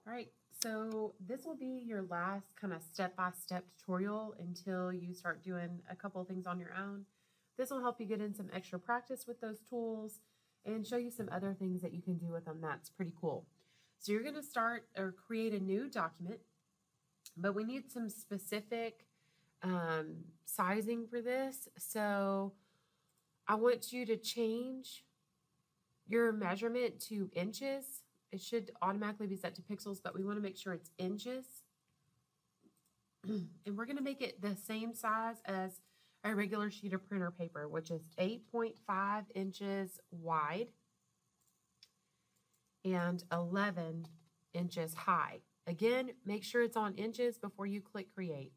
All right, so this will be your last kind of step-by-step tutorial until you start doing a couple of things on your own. This will help you get in some extra practice with those tools and show you some other things that you can do with them. That's pretty cool. So you're going to start or create a new document, but we need some specific sizing for this. So I want you to change your measurement to inches. It should automatically be set to pixels, but we want to make sure it's inches. And we're going to make it the same size as a regular sheet of printer paper, which is 8.5 inches wide and 11 inches high. Again, make sure it's on inches before you click create.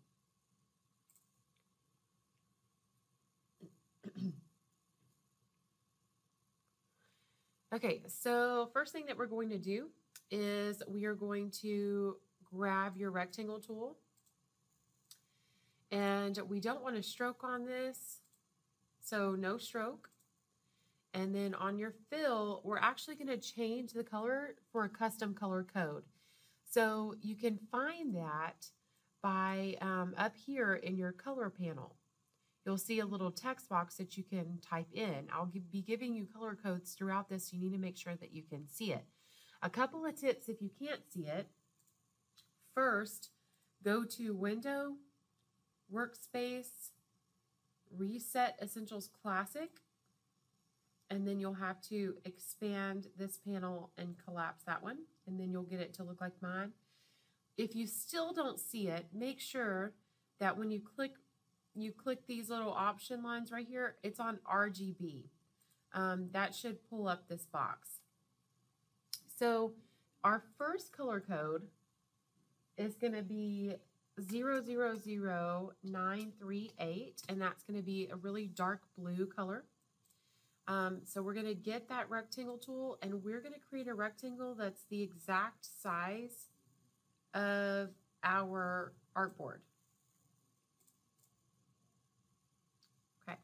Okay, so first thing that we're going to do is we are going to grab your rectangle tool. And we don't want to stroke on this, so no stroke. And then on your fill, we're actually going to change the color for a custom color code. So you can find that by up here in your color panel. You'll see a little text box that you can type in. I'll be giving you color codes throughout this, so you need to make sure that you can see it. A couple of tips if you can't see it. First, go to Window, Workspace, Reset Essentials Classic, and then you'll have to expand this panel and collapse that one, and then you'll get it to look like mine. If you still don't see it, make sure that when you click these little option lines right here, it's on RGB. That should pull up this box. So our first color code is going to be 000938, and that's going to be a really dark blue color. So we're going to get that rectangle tool, and we're going to create a rectangle that's the exact size of our artboard. Okay.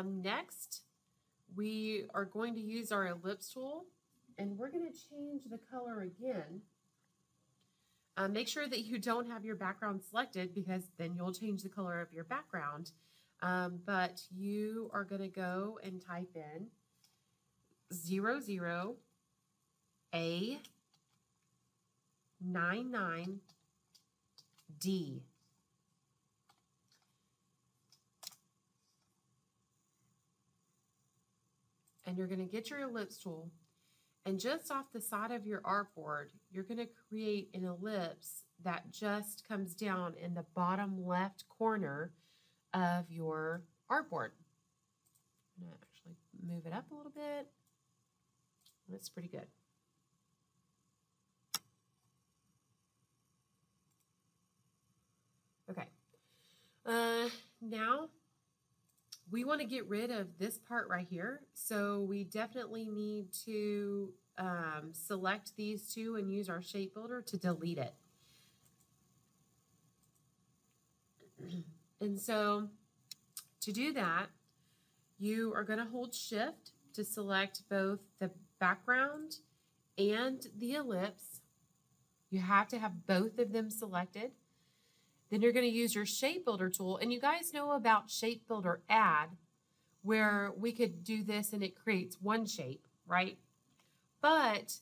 Next, we are going to use our ellipse tool, and we're going to change the color again. Make sure that you don't have your background selected, because then you'll change the color of your background. But you are going to go and type in 00A99D. And you're going to get your ellipse tool, and just off the side of your artboard, you're going to create an ellipse that just comes down in the bottom left corner of your artboard. I'm going to actually move it up a little bit. That's pretty good. Okay. Now we want to get rid of this part right here, so we definitely need to select these two and use our shape builder to delete it. And so to do that, you are going to hold Shift to select both the background and the ellipse. You have to have both of them selected. Then you're going to use your Shape Builder tool. And you guys know about Shape Builder Add, where we could do this and it creates one shape, right? But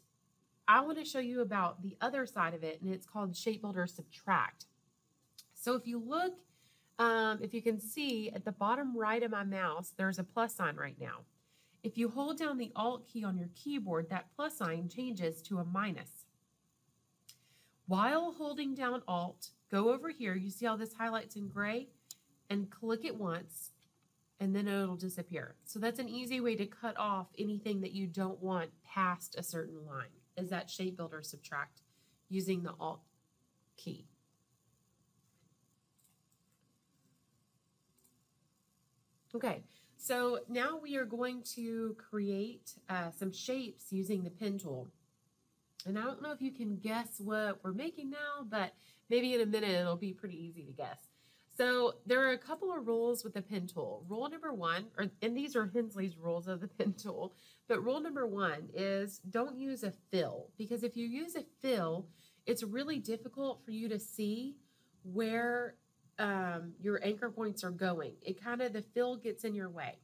I want to show you about the other side of it, and it's called Shape Builder Subtract. So if you look, if you can see at the bottom right of my mouse, there's a plus sign right now. If you hold down the Alt key on your keyboard, that plus sign changes to a minus. While holding down Alt, go over here, you see how this highlights in gray, and click it once, and then it'll disappear. So that's an easy way to cut off anything that you don't want past a certain line, is that Shape Builder Subtract using the Alt key. Okay, so now we are going to create some shapes using the pen tool. And I don't know if you can guess what we're making now, but maybe in a minute it'll be pretty easy to guess. So there are a couple of rules with the pen tool. Rule number one, and these are Hensley's rules of the pen tool, but rule number one is don't use a fill, because if you use a fill, it's really difficult for you to see where your anchor points are going. The fill gets in your way.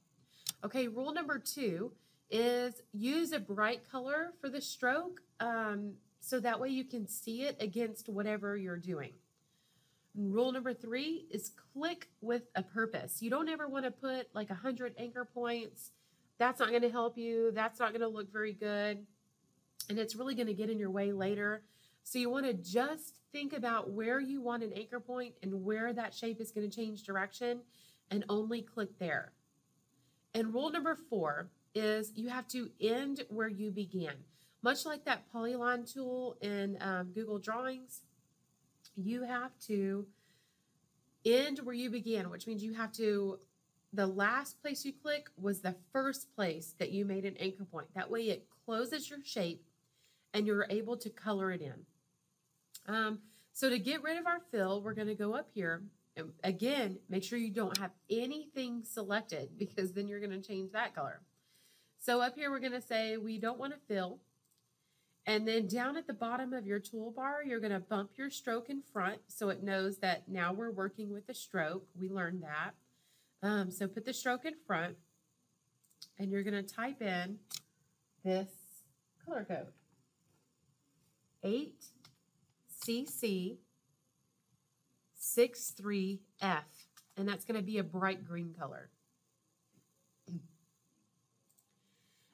Okay, rule number two is use a bright color for the stroke, so that way you can see it against whatever you're doing. Rule number three is click with a purpose. You don't ever want to put like 100 anchor points. That's not going to help you. That's not going to look very good. And it's really going to get in your way later. So you want to just think about where you want an anchor point and where that shape is going to change direction, and only click there. And rule number four is you have to end where you began. Much like that polyline tool in Google Drawings, you have to end where you began, which means the last place you click was the first place that you made an anchor point. That way it closes your shape and you're able to color it in. So to get rid of our fill, we're going to go up here. And again, make sure you don't have anything selected, because then you're going to change that color. So up here, we're going to say we don't want to fill. And then down at the bottom of your toolbar, you're going to bump your stroke in front so it knows that now we're working with the stroke. We learned that. So put the stroke in front, and you're going to type in this color code, 8CC63F, and that's going to be a bright green color.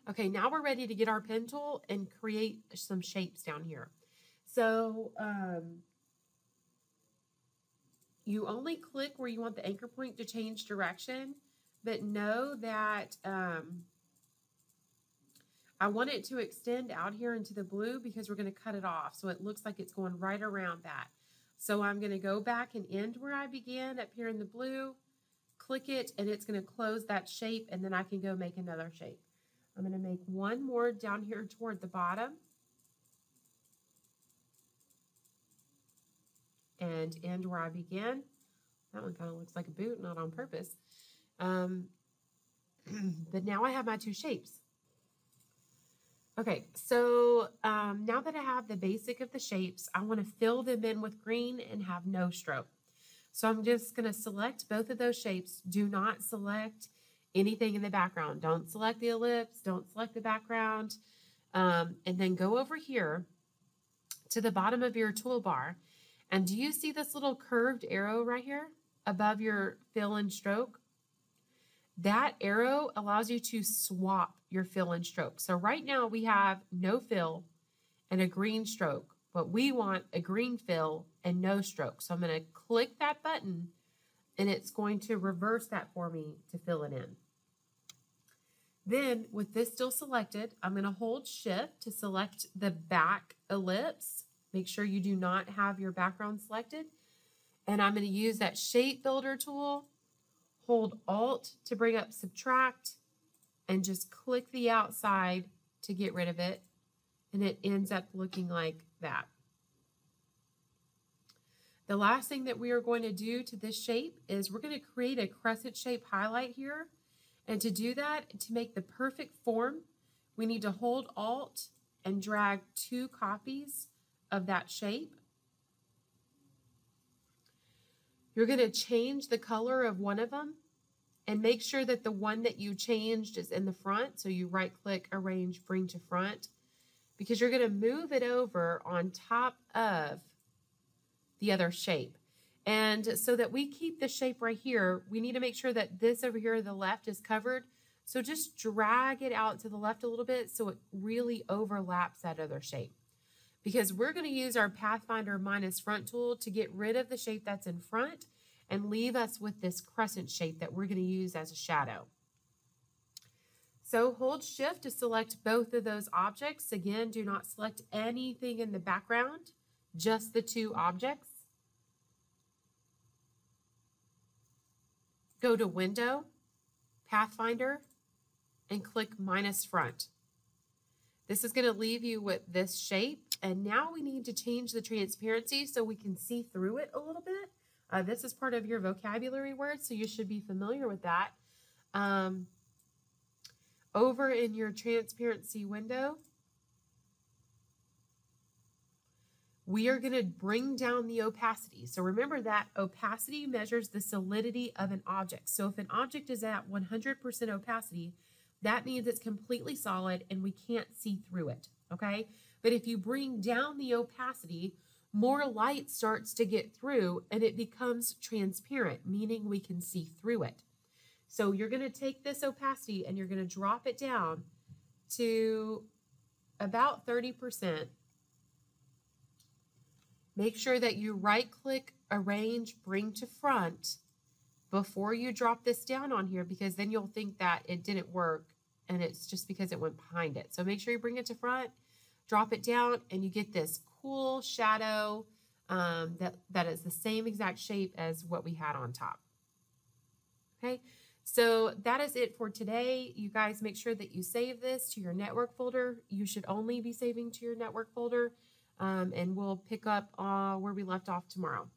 Okay, now we're ready to get our pen tool and create some shapes down here. So you only click where you want the anchor point to change direction, but know that I want it to extend out here into the blue, because we're going to cut it off so it looks like it's going right around that. So I'm going to go back and end where I began up here in the blue, click it, and it's going to close that shape, and then I can go make another shape. I'm going to make one more down here toward the bottom and end where I began. That one kind of looks like a boot, not on purpose. But now I have my two shapes. Okay, so now that I have the basic of the shapes, I want to fill them in with green and have no stroke. So I'm just going to select both of those shapes. Do not select anything in the background. Don't select the ellipse. Don't select the background. And then go over here to the bottom of your toolbar. And do you see this little curved arrow right here above your fill and stroke? That arrow allows you to swap your fill and stroke. So right now we have no fill and a green stroke, but we want a green fill and no stroke. So I'm going to click that button, and it's going to reverse that for me to fill it in. Then with this still selected, I'm going to hold Shift to select the back ellipse. Make sure you do not have your background selected. And I'm going to use that Shape Builder tool, hold Alt to bring up Subtract, and just click the outside to get rid of it. And it ends up looking like that. The last thing that we are going to do to this shape is we're going to create a crescent shape highlight here. And to do that, to make the perfect form, we need to hold Alt and drag 2 copies of that shape. You're going to change the color of one of them and make sure that the one that you changed is in the front. So you right-click, Arrange, Bring to Front, because you're going to move it over on top of the other shape. And so that we keep the shape right here, we need to make sure that this over here to the left is covered. So just drag it out to the left a little bit so it really overlaps that other shape. Because we're going to use our Pathfinder minus front tool to get rid of the shape that's in front and leave us with this crescent shape that we're going to use as a shadow. So hold Shift to select both of those objects. Again, do not select anything in the background, just the 2 objects. Go to Window, Pathfinder, and click minus front. This is going to leave you with this shape, and now we need to change the transparency so we can see through it a little bit. This is part of your vocabulary word, so you should be familiar with that. Over in your transparency window, we are going to bring down the opacity. So remember that opacity measures the solidity of an object. So if an object is at 100% opacity, that means it's completely solid and we can't see through it, okay? But if you bring down the opacity, more light starts to get through and it becomes transparent, meaning we can see through it. So you're going to take this opacity and you're going to drop it down to about 30%. Make sure that you right-click, arrange, bring to front before you drop this down on here, because then you'll think that it didn't work and it's just because it went behind it. So make sure you bring it to front, drop it down, and you get this cool shadow that is the same exact shape as what we had on top. Okay, so that is it for today. You guys make sure that you save this to your network folder. You should only be saving to your network folder. And we'll pick up where we left off tomorrow.